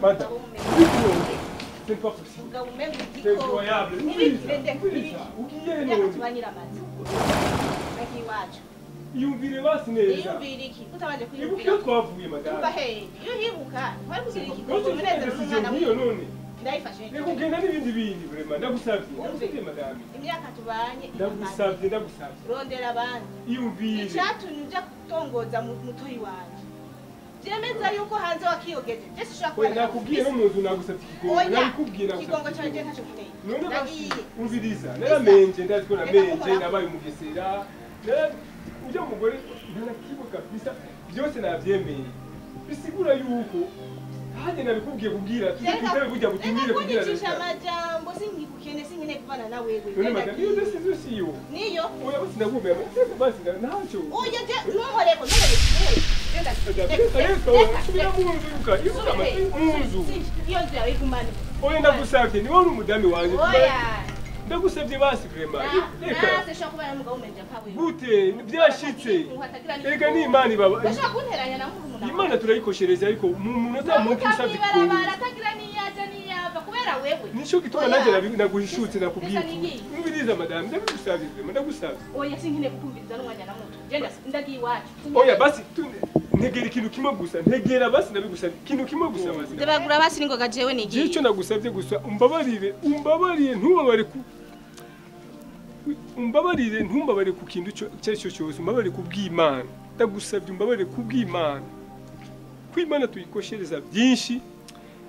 Madame, c'est pas possible. C'est incroyable. Yumvire basi neza. Yumvire iki? Utabanje Ibuka kwiyumvira. iyo twavuye madame. Umva he, iyo hibuka, wari kugira iki? Umunezero Umwana nk'iyo none. ndayifashe. Reka ugenda n'ibindi bintu vraiment ndagusavye. Ndagusavye madame. Imyaka tubanye. Ndagusavye. Rondera abandi. Yumvire. Icyatumye ujya gutongoza mutoyi wanje. Byemeza yuko hanze wakiyogeje. Jese ushaka We nakubwiye no mu nzu nagusavye ikigongo. Nabikubwiye nagusavye. Ikigongo cyaje ntacyo guteye. None umviriza. Naramenje ndazi ko namenje nabaye umugesera. Ujya mugore ntanakibuka bisa byose navyemeye. Bisigura yuko hanje nabikubwiye kubwira tuzikitabe burya butumire kugira ngo cisha amajambo singikukene singine kuvana na wewe. None madame iyo desiyo. Niyo. Oya basi ndagumya basi ntacyo. Oya je numoreko Oya ndagusavye ni wowe umudami wanje. Ndagusavye basi vraiment. Nase shaka kubana n'umugabo umenje nkawe. Gute byashitse. Ega ni imana baba. Bashaka kunteranya na murumuna. Imana turayikoshereza ariko mu munota mu kisavye kigongo. Baratagira niyaje niyava kubera wewe. Nico gituma naje naguhishutse nakubwiye. Umviriza madame ndagusavye vraiment ndagusavye. Oya sinkine kukumviriza n'umwanya na muto. Genda ndagiye iwacu. Oya basi ntegera ikintu kimwe gusa ntegera basi ndabigusavye ikintu kimwe gusa basi. Ndabagura basi ningoga jewe nigiye. Ico nagusavye gusa umbabarire ntubabare ku ntumbabarire ku kintu cyo cyose umbabarire ku bw'Imana ndagusabye umbabarire ku bw'Imana kw'Imana tuyikoshereza byinshi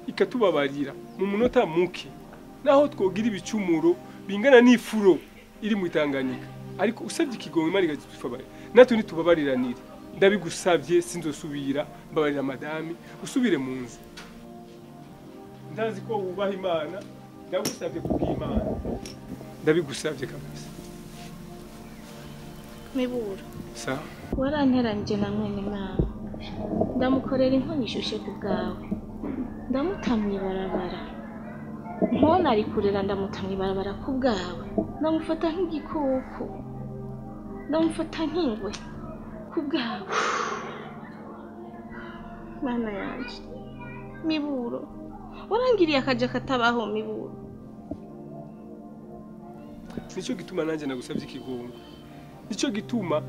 ikatubabarira mu munota muke naho twogira ibicumuro bingana n'ifuro iri mu Tanganyika ariko usabye ikigongo Imana igatubabarira natwe nitubabariranire ndabigusabye sinzosubira mbabarira madame usubire mu nzu ndazi ko wubaha Imana ndagusabye ku bw'Imana ndabigusabye kabisa. Mibura. Sa. Waranteranje na mwene mama. Ndamukorera inkoni ishushe ku bwawe. Ndamutamye barabara. Mpona ari kurera ndamutamye barabara ku bwawe. Ndamufata nk'igikoko. Ndamufata nk'ingwe ku bwawe. Mana yanje. Miburo. Warangiriye akaje katabaho Miburo. Nico gituma nanje nagusavye ikigongo. Nico gituma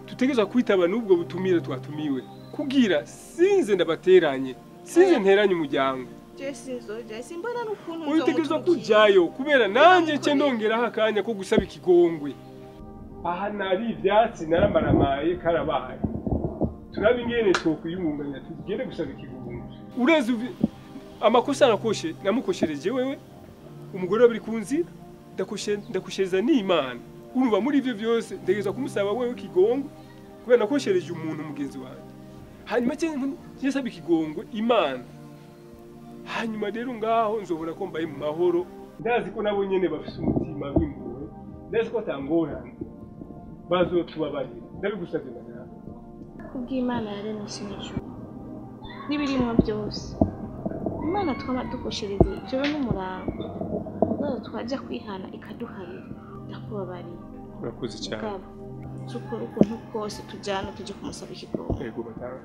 tutegeza kwitaba n'ubwo butumire twatumiwe. Kugira sinze ndabateranye. Sinze nteranye umuryango. Jesinzoje simbona n'ukuntu utegeza kujayo kubera nanje cye ndongeraho akanya ko gusaba ikigongwe. Aha nari ivyatsi naramaramaye karabaye. Turabe ingene twokuyunganya tugende gusaba ikigongwe. Ureze amakosa namukoshereje wewe umugore wabiri kunzira ndakoshereza n'Imana urumva muri ivyo byose ndegeza kumusaba wewe kigongo kubera nakoshereje umuntu mugenzi wanjye hanyuma cye saba ikigongo Imana hanyuma rero ngaho nzobona ko mbaye mu mahoro ndazi ko nabo nyene bafise umutima w'impuhwe ndazi ko atangorana bazotubabarira ndabigusabye madame kubw'Imana yaremye n'ijuru n'ibirimwo byose Imana twama dukoshereze ijoro n'umurango ngo twaje kwihana ikaduharira ndakubabarira urakoze cyane tukora ukuntu kose tujyana tuje kumusaba ikigongo yego madame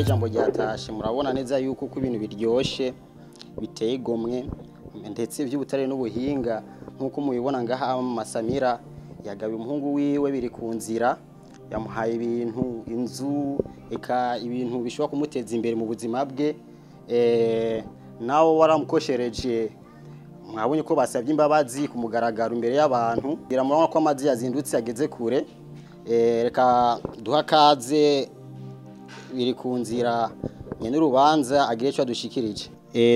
Ijambo ryatashe murabona neza yuko uko ibintu biryoshe biteye igomwe ndetse by'ubutare n'ubuhinga nkuko mubibona ngaha Masamira yagabe umuhungu wiwe biri ku nzira yamuhaye ibintu inzu eka ibintu bishobora kumuteza imbere mu buzima bwe nawo waramukoshereje mwabonye ko basabye imbabazi ku mugaragaro imbere y'abantu biramurana ko amazi yazindutse yageze kure reka duha kaze biri ku nzira nyene urubanza agire cyo adushikirije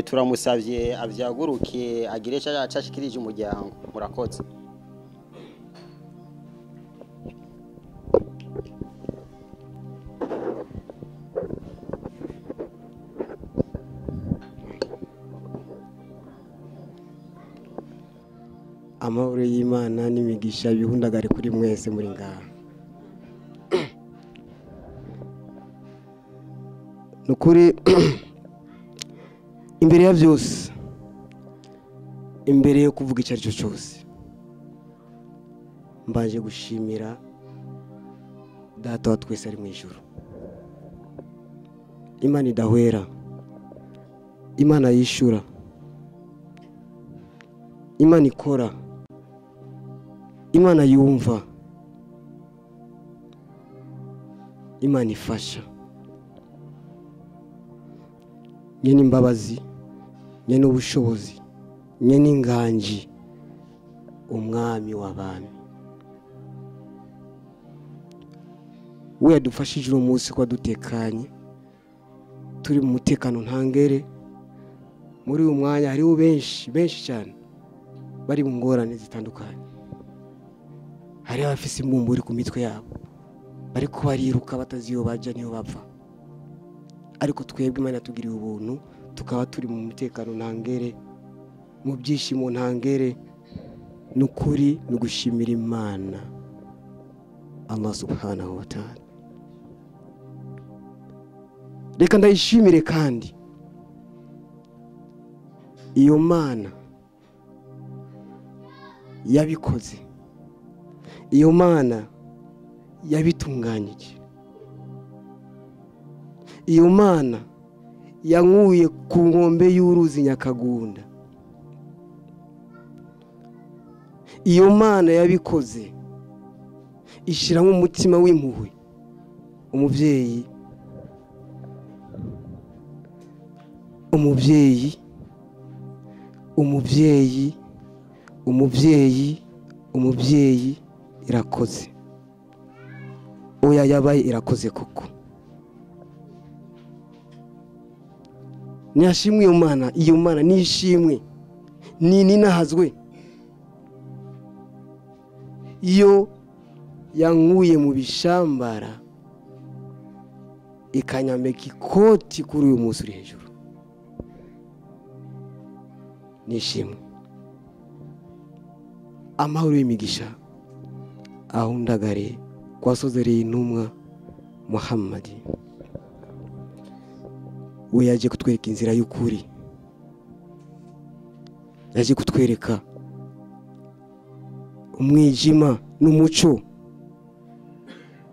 turamusavye avyaguruke agire cyo acashikirije umuryango murakoze amahoro y'Imana n'imigisha bihundagare kuri mwese muri ngaha nukuri imbere ya byose imbere yo kuvuga icyo aricyo cyose mbanje gushimira data wa twese ari mu ijuru Imana idahwera Imana yishura Imana ikora Imana yumva Imana ifasha nyene imbabazi nyene ubushobozi nyene inganji umwami w'abami we yadufashije uno munsi kwa dutekanye turi mu mutekano ntangere muri uyu mwanya hariho benshi cyane bari mu ngorane zitandukanye hari abafise imbumburi ku mitwe yabo bariko bariruka bataziyo baja niyo bava ariko twebwe Imana tugiriye ubuntu tukaba turi mu mutekano ntangere mu byishimo ntangere nukuri no gushimira Imana Allah subhanahu wa ta'ala reka ndayishimire kandi iyo Mana yabikoze iyo Mana yabitunganyije iyo Mana yankuye ku nkombe y'uruzi Nyakagunda iyo Mana yabikoze ishiramo umutima w'impuhwe umuvyeyi irakoze oya yabaye irakoze koko nyashimwe iyo Mana nishimwe ninahazwe iyo yankuye mu bishambara ikanyambika ikoti kuri uyu munsi uri hejuru nishimwe amahoro y'imigisha ahundagare kwasozereye intumwa Muhammad we yaje kutwereka inzira y'ukuri yaje kutwereka umwijima n'umuco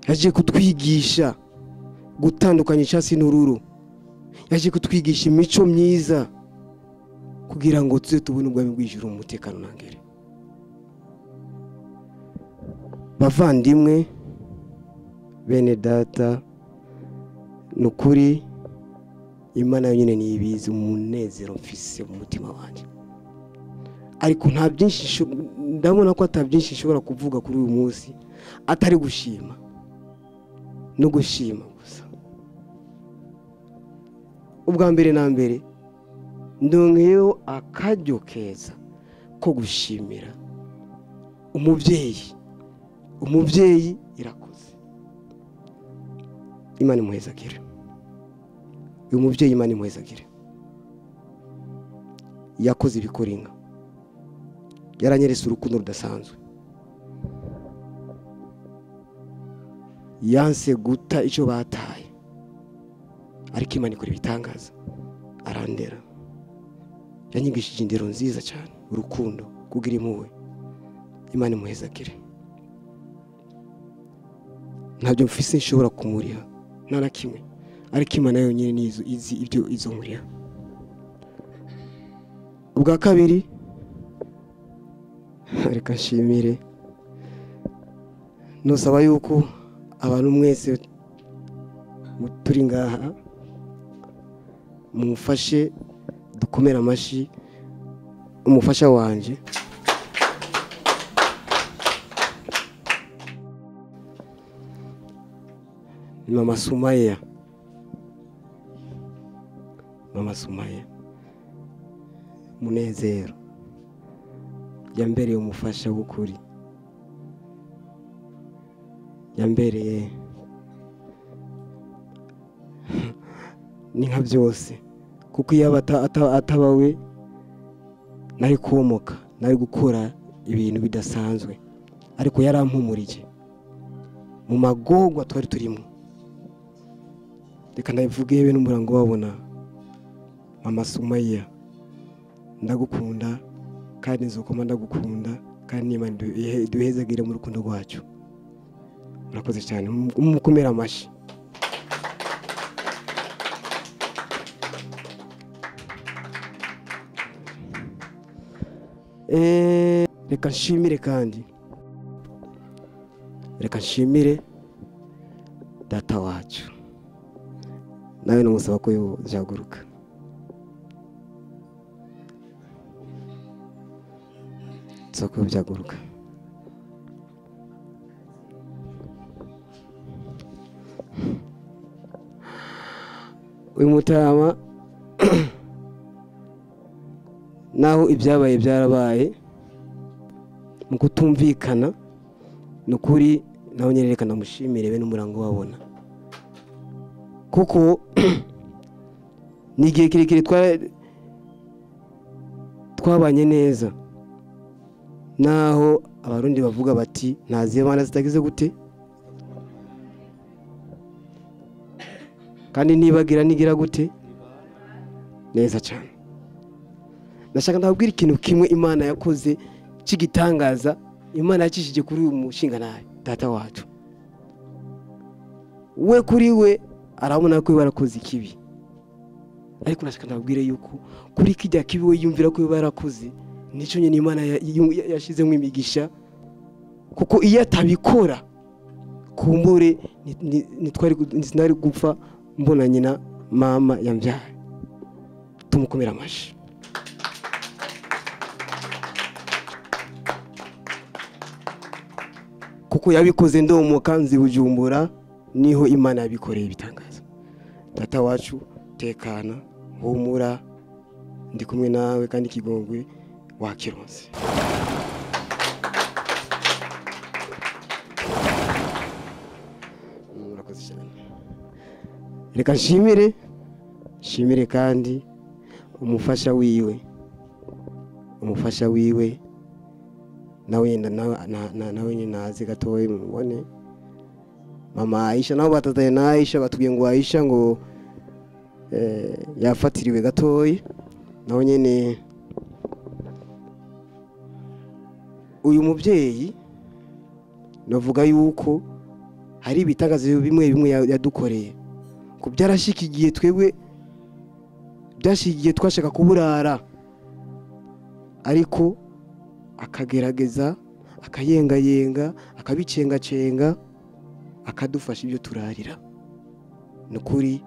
yaje kutwigisha gutandukanya icyatsi n'ururu yaje kutwigisha imico myiza kugira ngo tuze tubone ubwami bw'ijuru mu mutekano ntangere bavandimwe bene data nukuri Imana yonyine niyibizi umunezero mfise mu mutima wanje ariko nta byinshi ndabona ko atabyinshi nshobora kuvuga kuri uyu munsi atari gushima no gushima gusa ubwa mbere na mbere ndongeyeho akaryo keza ko gushimira umuvyeyi irakoze Imana imuhezagire uyu muvyeyi Imana imuhezagire yakoze ibikoringa yaranyeretse urukundo rudasanzwe yanse guta icyo bataye ariko Imana ikora ibitangaza arandera yanyigishije indero nziza cyane urukundo kugira impuhwe Imana imuhezagire ntabyo mfise nshobora kumuriha nta na kimwe ariko Imana yonyine nizo izi ibyo izo muriha ubwa kabiri reka nshimire nosaba yuko abantu mwese turi ngaha mumufashe dukomera amashi umufasha wanje Mama Sumaya mama Sumaya Munezero yambereye umufasha w'ukuri, yambereye ni nka byose, kuko iyo atabawe nari komoka, nari gukora ibintu bidasanzwe, ariko yarampumurije mu magorwa twari turimo. Reka ndabivuge yewe n'umurango wabona, mama Sumaya ndagukunda kandi nzokoma ndagukunda, kandi n'Imana duhezagire mu rukundo rwacu. Murakoze cyane, mukomera amashi. Reka nshimire kandi reka nshimire data wacu, nawe numusaba ko yaguruka. Soko byaguruka. Uyu mutama naho ibyabaye byarabaye mu kutumvikana, nukuri naho nyereka namushimire be n'umurango wabona, kuko nigiye kirekire twabanye neza, naho abarundi bavuga bati ntaziye abana zitagize gute, kandi nibagira nigira gute neza cyane. Ndashaka ndabwira ikintu kimwe Imana yakoze cy'igitangaza, Imana yakishije kuri uyu mushinga nawe data wacu. We kuri we arabona ko barakoze ikibi, ariko ndashaka ndabwire yuko kuri kijya kibi we yumvira ko barakoze, nico nyine Imana yashizemo imigisha, kuko iyo atabikora kumbure nitwari gupfa mbona nyina mama yambyaye. Tumukomera amashi. Kuko yabikoze ndomoka nzi Bujumbura, niho Imana yabikoreye ibitangaza. Data wacu tekana, humura, ndi kumwe nawe kandi Kigongwe wakironse. Murakoze cyane. Reka nshimire kandi umufasha wiwe nawe nyine nazi gatoye mubone mama Aisha, nabo batataye na Aisha batubwiye ngo Aisha ngo yafatiriwe gatoye. Naho nyine uyu mubyeyi navuga yuko hari ibitangazo bimwe yadukoreye, ko byarashikigiye twebwe, byashikigiye twashaka kuburara, ariko akagerageza akayengayenga akabicengacenga akadufasha ibyo turarira. Nukuri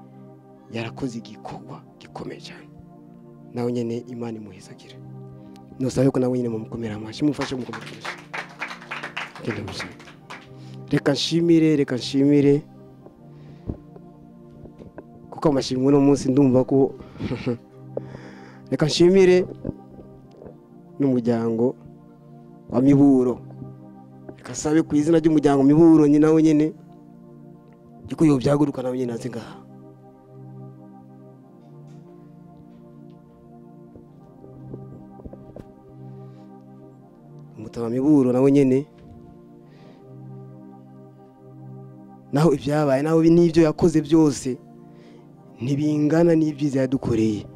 yarakoze igikorwa gikomeye cyane, nawe nyene Imana imuhezagire. Nosabe ko nawe nyene mumukomera amashi, mufashe mukomera amashi. Reka nshimire kuko amashimwe no munsi ndumva ko reka nshimire n'umuryango wa Miburo, reka sabe ku izina ry'umuryango Miburo nyina nawe nyene yuko yo byaguruka nawe nyene aze ngaha. Umutama Miburo nawe nyene naho ibyabaye, naho n'ibyo yakoze byose ntibingana n'ibyiza yadukoreye.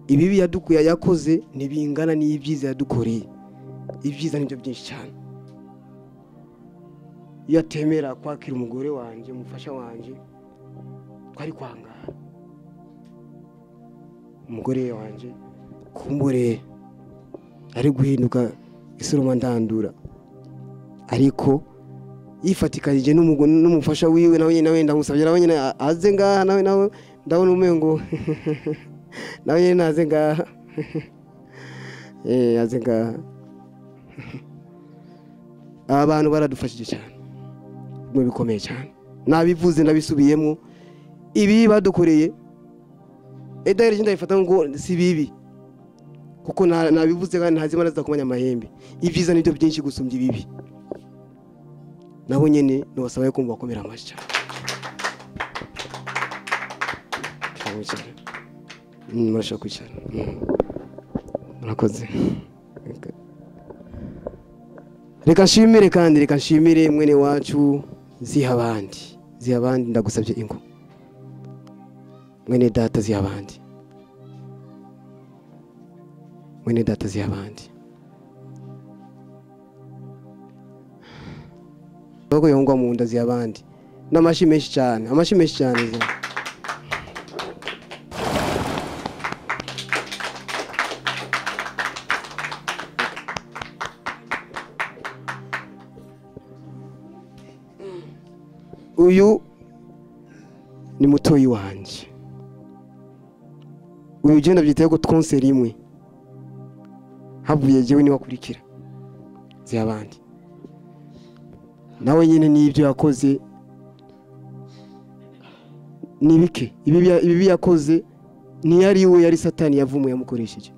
Ibibi yakoze ntibingana n'ibyiza yadukoreye. Ibyiza nibyo byinshi cyane. Iyo atemera kwakira umugore wanje, umufasha wanje, twari kwangara. Umugore wanje kumbure ari guhinduka isoroma ndandura, ariko yifatikanyije n'umufasha wiwe, nawe ndamusabye nawe nyine aze ngaha, nawe ndabona umengo nawe nyine aze ngaha. Aze ngaha. Abantu baradufashije cyane mu bikomeye cyane, nabivuze ndabisubiyemo. Ibi badukoreye edahera ndayifata ngo si bibi kuko nabivuze kandi ntazima naza kumanya amahembe ivyiza nibyo byinshi gusumbya ibibi nabo nyene nobasaba ko bakomera amasha murashaka kwicara murakoze reka nshimire mwene wacu ziha abandi ndagusabye ingo mwene data ziha abandi bako yongwa mu nda ziha abandi n'amashi menshi cyane uyu ni mutoyi wanje uyu genda byiteye ko twonse rimwe havuye jewe ni wakurikira z'abandi nawe nyine nibyo yakoze nibike ibi yakoze ni yari we yari satani yavumuye yamukoresheje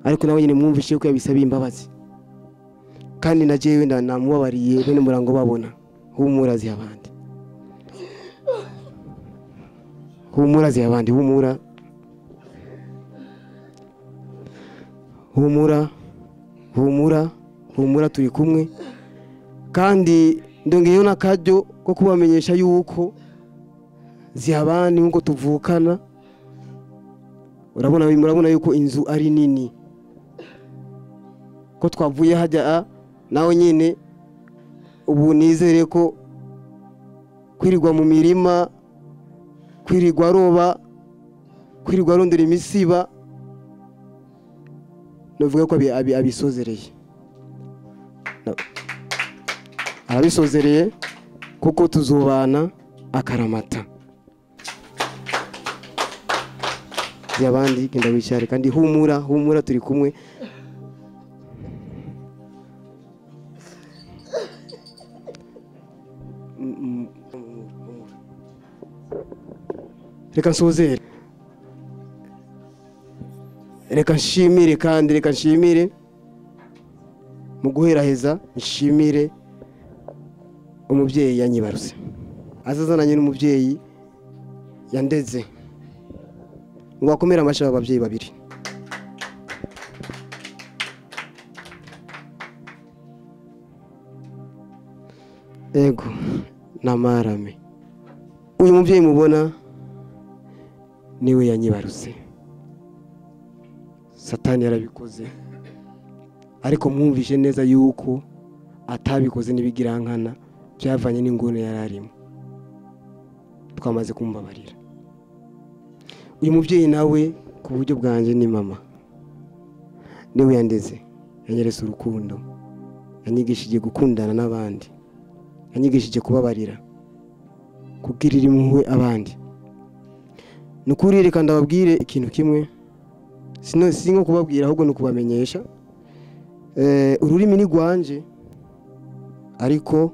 ariko nawe nyine mwumvishe ko yabisaba imbabazi kandi na jewe namubabariye bene murango babona humura z'abandi humura turi kumwe kandi ndongeyeho n'akaryo ko kubamenyesha yuko zihabandi nkuko tuvukana murabona yuko inzu ari nini ko twavuye hajya nawe nyine ubu nizere ko kwirirwa mu mirima kwirirwa aroba kwirirwa arondera imisiba novuga ko abisozereye arabisozereye kuko tuzobana akaramata yabandi genda wicare kandi humura turi kumwe reka nsozere reka nshimire mu guheraheza nshimire umubyeyi yanyibaruse azazananye n'umubyeyi yandeze ngo akomere amashyi ababyeyi babiri ego namarame uyu mubyeyi mubona niwe yanyibaruse satani yarabikoze ariko mwumvishe neza yuko atabikoze n'ibigirankana byavanye n'ingune yararimo twamaze kumbabarira uyu mubyeyi nawe ku buryo bwanje ni mama niwe yandeze yanyeretse urukundo yanyigishije gukundana n'abandi yanyigishije kubabarira kubwirira impuhwe abandi nukuri reka ndababwire ikintu kimwe si nko kubabwira ahubwo no kubamenyesha ururimi ni rwanje ariko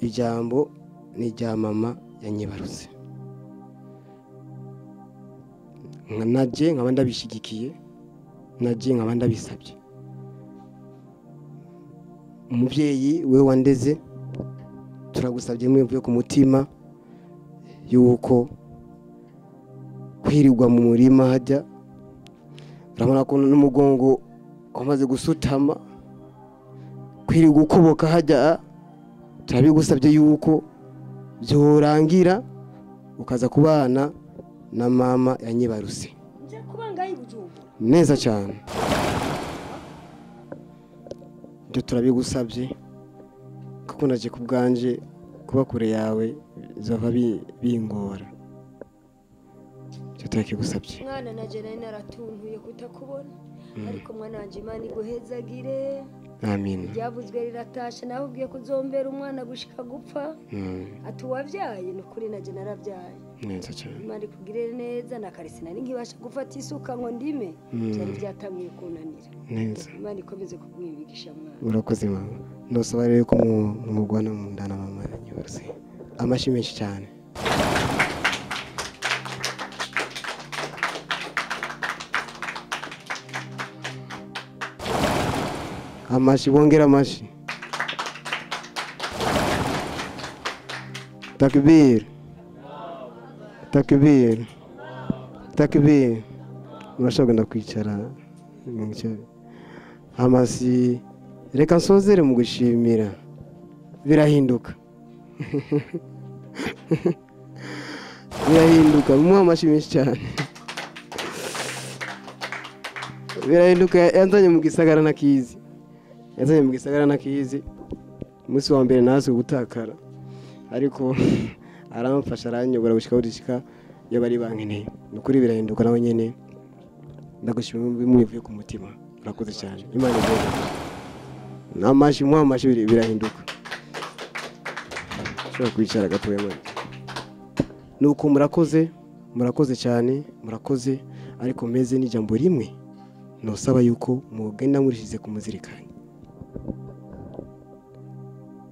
ijambo ni rya mama yanyibarutse naje nkaba ndabishigikiye naje nkaba ndabisabye umubyeyi we wandeze turagusabye mwivuye ku mutima yuko kwirirwa mu murima hajya urabona ko n'umugongo wamaze gusutama kwirirwa ukoboka hajya turabigusabye yuko byorangira ukaza kubana na mama yanyibaruse neza cyane ibyo turabigusabye kuko naje ku bwanje kuba kure yawe zava bingora tutakigusabye mwana naje nari naratuntuye kutakubona ariko mwana wanje Imana iguhezagire amen ryavuzwe riratashe naho ugiye kuzombera umwana gushika gupfa atuwavyaye nukuri naje naravyaye neza cyane Imana ikugirire neza na Karisina ngibasha gufata isuka ngo ndime cyari byatamwiye kunanira neza Imana ikomeze kumwibigisha mwana urakoze mama ndosaba rero ko mugwana mu ndana mama yanyibaruse amashi menshi cyane amashi bongera amashi. Takbir. Takbir. Takbir. Murashobora kugenda kwicara. Amasi reka nsozere mu gushimira. Birahinduka. Birahinduka mu amashi menshi cyane. Birahinduka yanzanye mu gisagara nakizi. Yanzanye mu gisagara nakizi. Umunsi wa mbere nazo gutakara. Ariko aramfasha aranyobora gushika udishika iyo bari bankeneye. Nukuri birahinduka nawe nyene. Ndagushimira bimuvuye ku mutima. Urakoze cyane. Imana igiye. Namashi mu amashi birahinduka. Shobora kwicara gatoya mwe. Nuko murakoze cyane, murakoze ariko meze n'ijambo rimwe. Nosaba yuko mugenda murishize ku muzirikanye.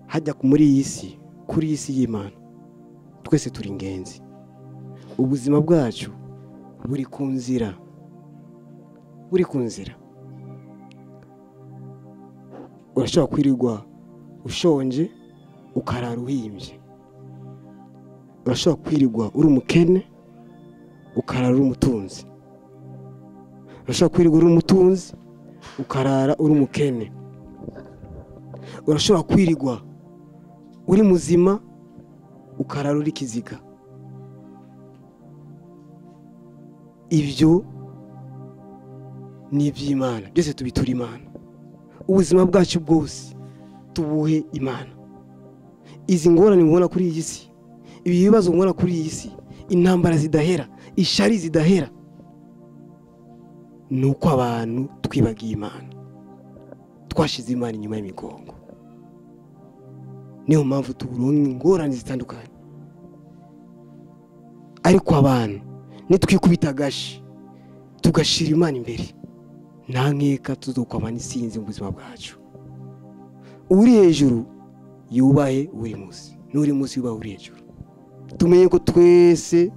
Hajya muri iyi si, kuri iyi si y'Imana. Twese turi ingenzi. Ubuzima bwacu buri ku nzira. Buri ku nzira. Urashobora kwirirwa ushonje ukarara uhimbye. Urashobora kwirirwa uri umukene ukarara uri umutunzi. Urashobora kwirirwa uri umutunzi ukarara uri umukene. Urashobora kwirirwa uri muzima ukarara uri kiziga. Ibyo ni iby'Imana, byose tubitura Imana. Ubuzima bwacu bwose tubuhe Imana. Izi ngorane mubona kuri iyi si, ibi bibazo mubona kuri iyi si, intambara zidahera, ishari zidahera, nuko abantu twibagiye Imana, twashize Imana inyuma y'imigongo. Niyo mpamvu tuburonka ingorane zitandukanye. Ariko abantu nitwikubita agashi tugashira Imana imbere, nta nkeka tuzokwamana isinzi mu buzima bwacu. Uri hejuru yubahe uri munsi, n'uri munsi yubahe uri hejuru. Tumenye ko twese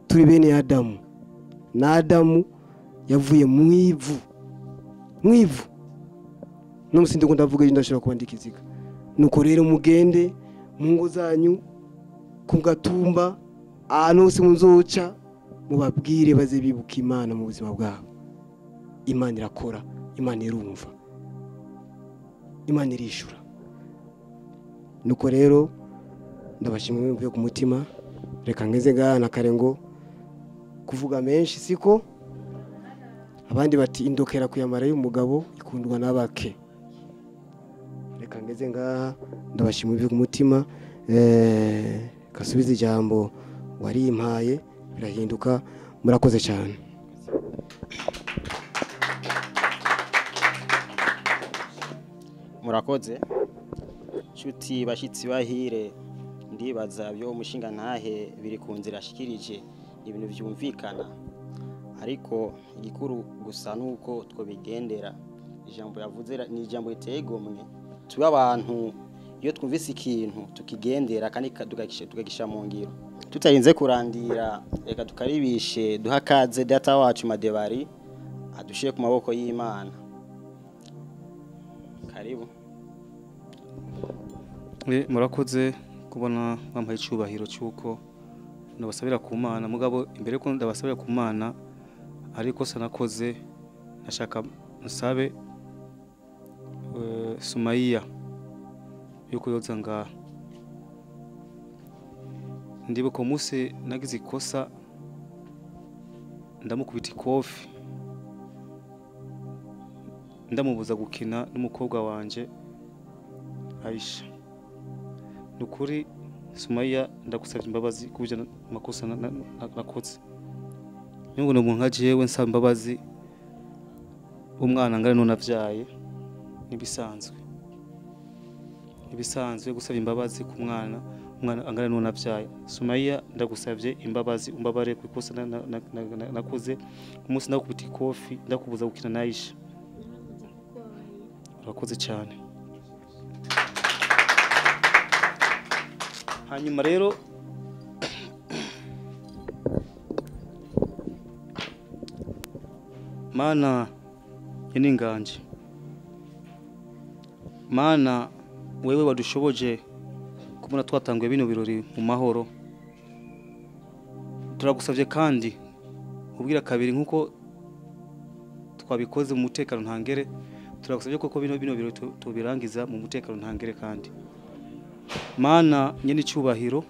turi bene Adamu, na Adamu yavuye mu ivu. No musindi ko ndavuga ndashobora kubandika iziga. Nuko rero mugende mu ngo zanyu ku gatumba ahantu hose muzoca mubabwire baze bibuka Imana mu buzima bwabo. Imana irakora, Imana irumva, Imana irishura. Nuko rero ndabashimira mvuye ku mutima. Reka ngeze gana karengo kuvuga menshi siko. Abandi bati indokera kuyamara y'umugabo ikundwa n'abake. Reka ngeze ngaha ndabashimira mvuye ku mutima. Kasubiza ijambo wari impaye birahinduka. Murakoze cyane. Murakoze nshuti bashitsi bahire. Ndibaza byo umushinga ntahe biri ku nzira ashikirije ibintu byumvikana, ariko igikuru gusa nuko twobigendera. Ijambo yavuze ni ijambo ritegomwe. Tube abantu iyo twumvise ikintu tukigendera kandi tugagisha mu ngiro tutarinze kurandira. Reka tukaribishe duhakaze data wacu Madebari adushiye ku maboko y'Imana. Karibu. Murakoze kubona bampaye icubahiro cyuko ndabasabira ku Mana. Mugabo imbere ko ndabasabira ku Mana ariko sanakoze, nashaka nsabe Sumaiya yuko yoza ngaha. Ndibuka umunsi nagize ikosa ndamukubita ikofi ndamubuza gukina n'umukobwa wanje Aisha. Nukuri Sumaiya ndagusabye imbabazi kubyo makosa nakoze. Nyungu no muntu ajewe nsaba imbabazi. Umwana ngare none avyaye nibisanzwe. Ibisanzwe gusaba imbabazi ku mwana angana none avyaye. Sumaiya ndagusabye imbabazi, umbabare ku ikosa nakoze. Umunsi ndakubita ikofi ndakubuza gukina na Aisha. Urakoze cyane. Hanyuma rero Mana yeninganje mana wewe wadushoboje kubona twatanguye bino birori mu mahoro, turagusavye kandi ubwira kabiri nkuko twabikoze mu mutekano ntangere, turagusavye koko bino birori tubirangiza mu mutekano ntangere. Kandi mana nyene cyubahiro,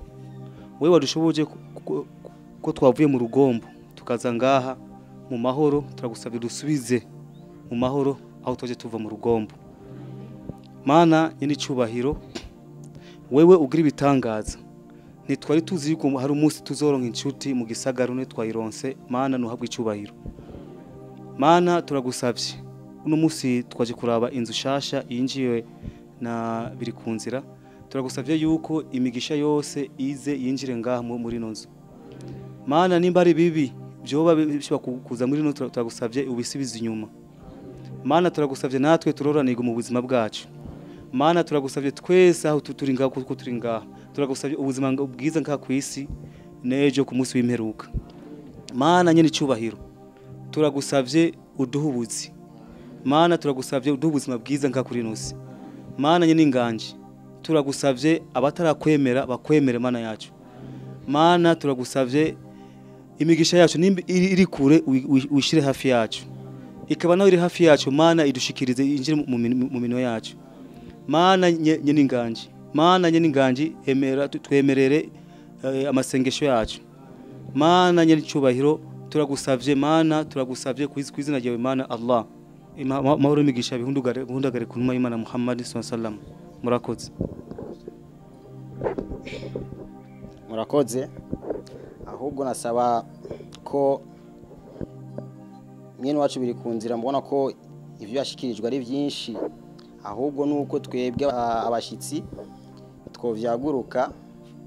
wewe wadushoboje ko twavuye mu rugombo tukaza ngaha mu mahoro, turagusavye dusubize mu mahoro aho twaje tuva mu rugombo. Mana nyene cyubahiro, wewe ugira ibitangaza, ntitwari tuzi yuko hari umunsi tuzoronka inshuti mu gisagara ne twayironse. Mana nuhabwe icyubahiro. Mana turagusavye uno munsi twaje kuraba inzu shasha yinjiye na biri ku nzira, turagusavye yuko imigisha yose ize yinjire ngaha muri no nzu. Mana nimba ari bibi byoba bishobora kuza muri no, turagusavye ubisibize inyuma. Mana turagusavye natwe turoranirwe mu buzima bwacu. Mana turagusavye twese aho turi ngaho kuko turi ngaha, turagusavye ubuzima bwiza ngaha ku isi nejo ku munsi w'imperuka. Mana nyene cyubahiro, turagusavye uduhubuzi. Mana turagusavye uduhubuzima bwiza ngaha kuri nosi. Mana nyene inganje, turagusavye abatarakwemera bakwemere mana yacu. Mana turagusavye imigisha yacu nimba iri kure wishire hafi yacu, ikaba nawe iri hafi yacu. Mana idushikirize injire mu mino yacu. Mana nyene inganje, Mana nyene inganje, emera twemerere amasengesho yacu. Mana nyene cyubahiro, turagusavye Mana, turagusavye kwizina ryawe Mana Allah. Mahoro imigisha bihundagare ku numa y'Imana Muhammad sallallahu alaihi wasallam. Murakoze. Murakoze. Ahubwo nasaba ko mwene wacu biri ku nzira, mbona ko ivyo yashikirijwe ari byinshi, ahubwo nuko twebwe abashitsi twovyaguruka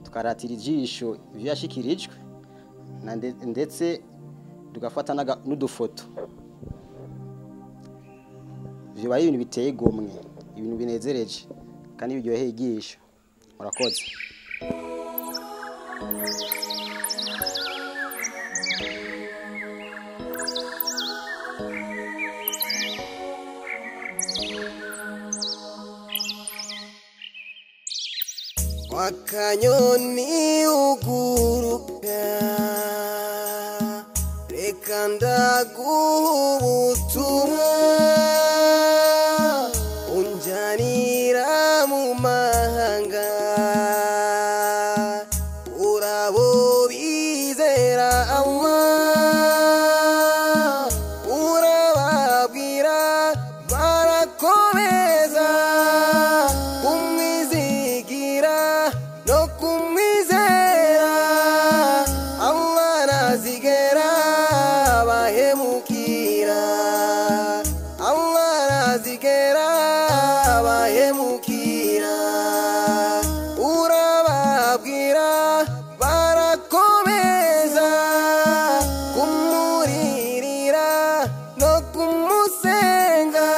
tukaratira ijisho ivyo yashikirijwe, ndetse tugafata n'udufoto. Ivyo bari ibintu biteye igomwe, ibintu binezereje kandi biryoheye igisho. Murakoze. Wakanyoni uguruka reka ndagubutumwa unjanira mu mahanga, urabo bizera Allah, urababwira barakomeza kumwizigira no kumwizera. Allah nazigera bahemukira, Allah nazigera bahemukira, urababwira barakomeza kumuririra no kumusenga.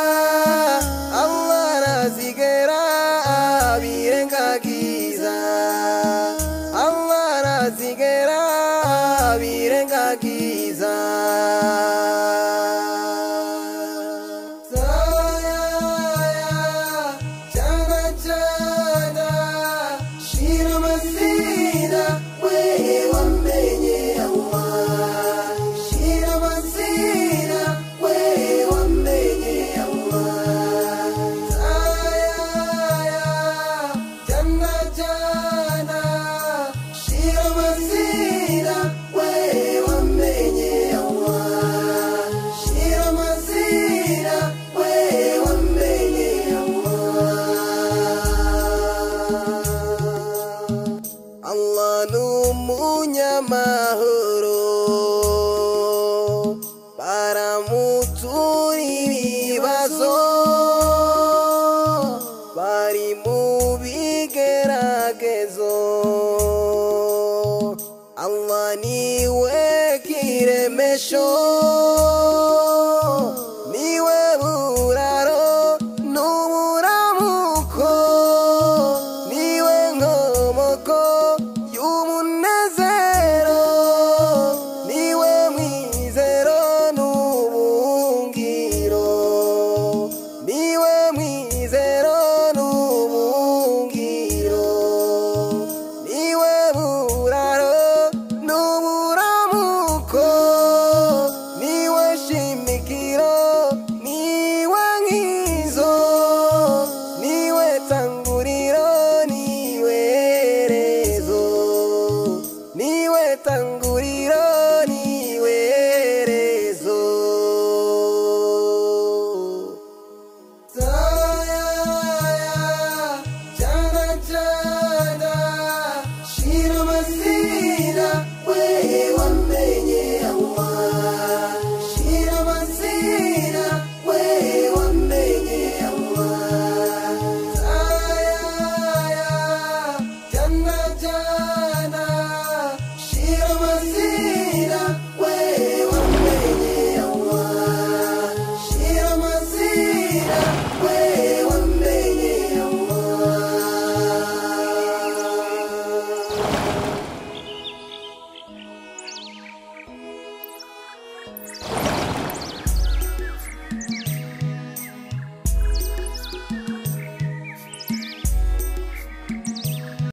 Allah nazigera birengagiza, Allah nazigera birengagiza. Allah numunyamahoro, baramutura